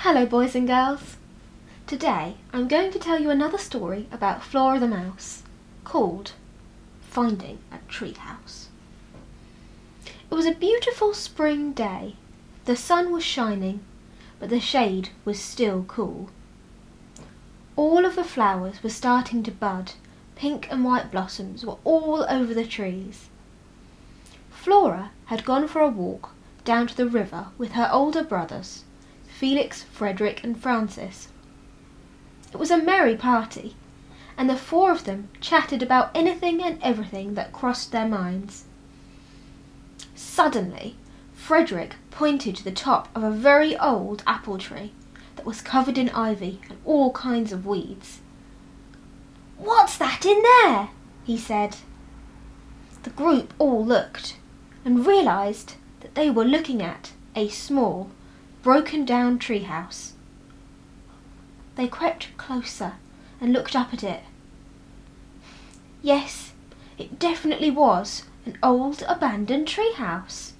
Hello boys and girls. Today I'm going to tell you another story about Flora the Mouse called Finding a Treehouse. It was a beautiful spring day. The sun was shining, but the shade was still cool. All of the flowers were starting to bud. Pink and white blossoms were all over the trees. Flora had gone for a walk down to the river with her older brothers, Felix, Frederick and Francis. It was a merry party, and the four of them chatted about anything and everything that crossed their minds. Suddenly, Frederick pointed to the top of a very old apple tree that was covered in ivy and all kinds of weeds. "What's that in there?" he said. The group all looked and realised that they were looking at a small, broken-down treehouse. They crept closer and looked up at it. Yes, it definitely was an old abandoned treehouse.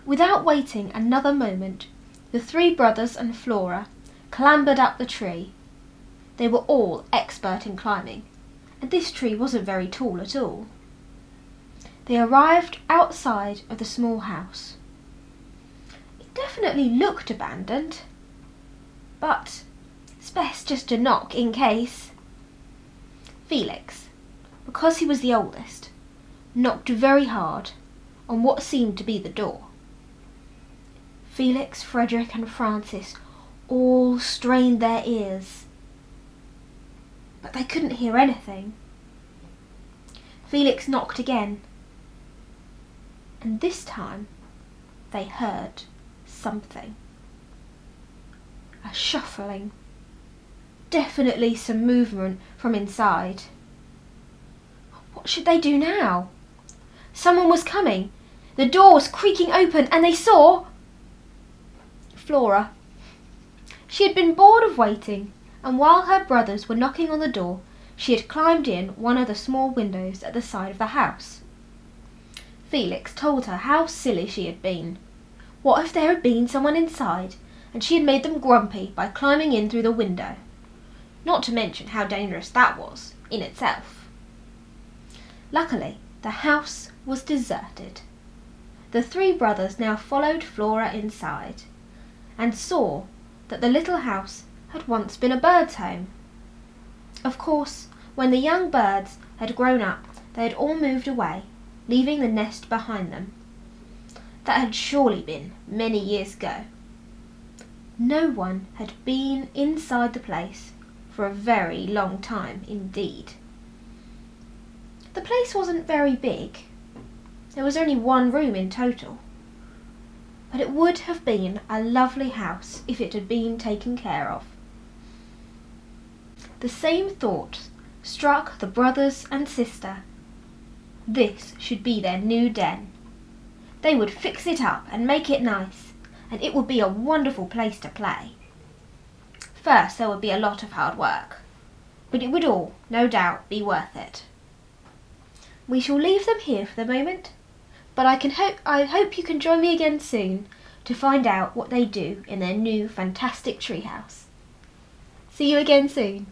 Without waiting another moment, the three brothers and Flora clambered up the tree. They were all expert in climbing, and this tree wasn't very tall at all. They arrived outside of the small house. It definitely looked abandoned, but it's best just to knock in case. Felix, because he was the oldest, knocked very hard on what seemed to be the door. Felix, Frederick and Francis all strained their ears, but they couldn't hear anything. Felix knocked again, and this time they heard something. A shuffling. Definitely some movement from inside. What should they do now? Someone was coming. The door was creaking open and they saw Flora. She had been bored of waiting, and while her brothers were knocking on the door, she had climbed in one of the small windows at the side of the house. Felix told her how silly she had been. What if there had been someone inside and she had made them grumpy by climbing in through the window? Not to mention how dangerous that was in itself. Luckily, the house was deserted. The three brothers now followed Flora inside and saw that the little house had once been a bird's home. Of course, when the young birds had grown up, they had all moved away, leaving the nest behind them. That had surely been many years ago. No one had been inside the place for a very long time indeed. The place wasn't very big. There was only one room in total. But it would have been a lovely house if it had been taken care of. The same thought struck the brothers and sister. This should be their new den. They would fix it up and make it nice, and it would be a wonderful place to play. First there would be a lot of hard work, but it would all, no doubt, be worth it. We shall leave them here for the moment, but I hope you can join me again soon to find out what they do in their new fantastic treehouse. See you again soon.